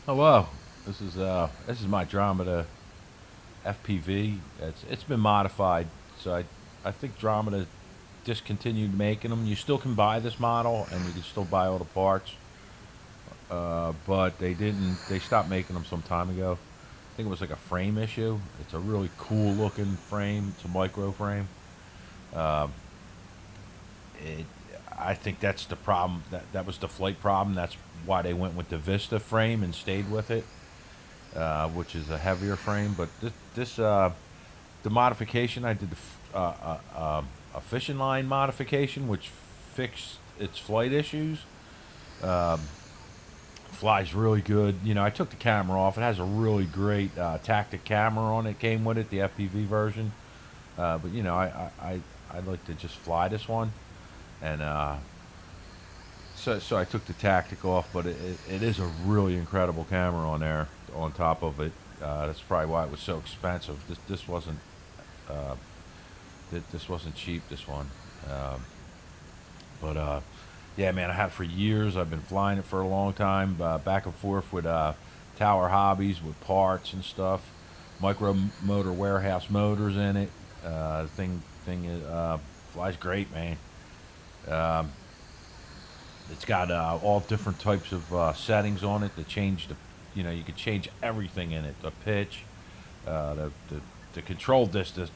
Hello, this is my Dromida FPV. It's been modified, so I think Dromida discontinued making them. You still can buy this model, and you can still buy all the parts, but they didn't. They stopped making them some time ago. I think it was like a frame issue. It's a really cool looking frame. It's a micro frame. Uh, it, I think that's the problem. That was the flight problem. That's why they went with the Vista frame and stayed with it, which is a heavier frame. But the modification I did, a fishing line modification, which fixed its flight issues. Um, Flies really good. You know, I took the camera off. It has a really great tactic camera on it. Came with it, the FPV version. But you know, I'd like to just fly this one, and so I took the tactic off. But it is a really incredible camera on there. On top of it, that's probably why it was so expensive. Uh, this wasn't cheap. This one, but yeah, man, I had it for years. I've been flying it for a long time, back and forth with Tower Hobbies with parts and stuff. Micro motor warehouse motors in it. Thing is, flies great, man. Um, it's got all different types of settings on it to change the, you know, you can change everything in it. The pitch, the control distance.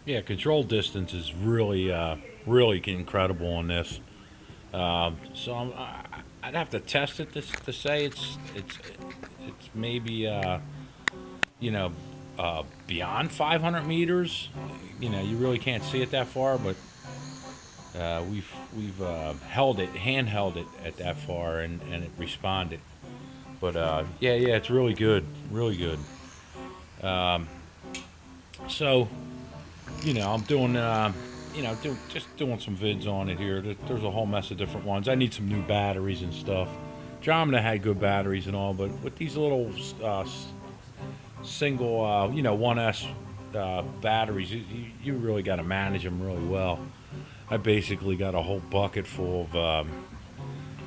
Yeah, control distance is really incredible on this. I'd have to test it to say it's maybe you know beyond 500 meters. You know, you really can't see it that far, but we've held it, handheld it at that far, and it responded. But yeah, it's really good, really good. Um, so you know, I'm doing, just doing some vids on it here. There's a whole mess of different ones. I need some new batteries and stuff. Dromeda had good batteries and all, but with these little single, 1S batteries, you really got to manage them really well. I basically got a whole bucket full of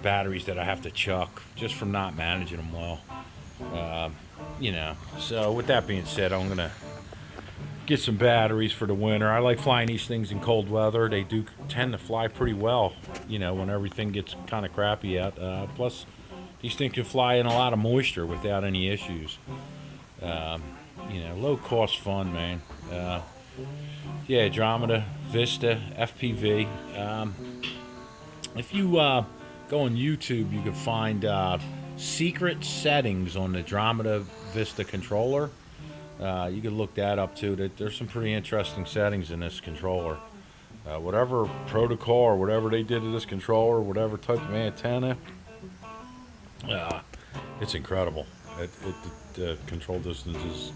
batteries that I have to chuck just from not managing them well. So with that being said, I'm gonna get some batteries for the winter. I like flying these things in cold weather. They do tend to fly pretty well, you know, when everything gets kind of crappy out. Plus, these things can fly in a lot of moisture without any issues. Um, Low cost fun, man. Yeah, Dromida, Vista, FPV. If you go on YouTube, you can find secret settings on the Dromida Vista controller. You can look that up too. There's some pretty interesting settings in this controller. Whatever protocol or whatever they did to this controller, whatever type of antenna, it's incredible. The control distance is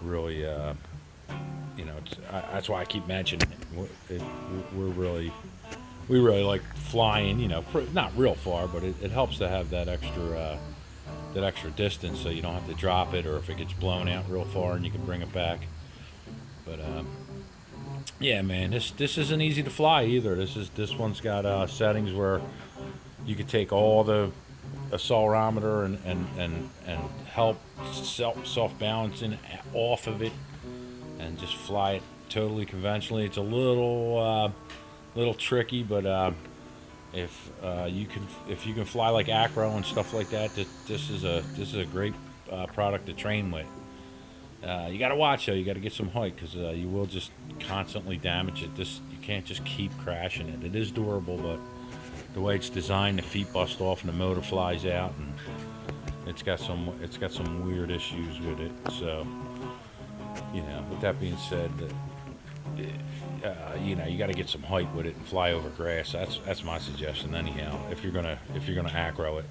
really, that's why I keep mentioning it. We really like flying. You know, not real far, but it helps to have that extra distance, so you don't have to drop it, or if it gets blown out real far and you can bring it back. But yeah, man, this isn't easy to fly either. This one's got settings where you could take all the accelerometer and help self balancing off of it and just fly it totally conventionally. It's a little tricky, but if you can fly like acro and stuff like that, this is a great product to train with. You got to watch though. You got to get some height, because you will just constantly damage it. You can't just keep crashing it. It is durable, but the way it's designed, the feet bust off and the motor flies out, and it's got some weird issues with it. So, with that being said, you got to get some height with it and fly over grass. That's my suggestion anyhow. If you're gonna acro it.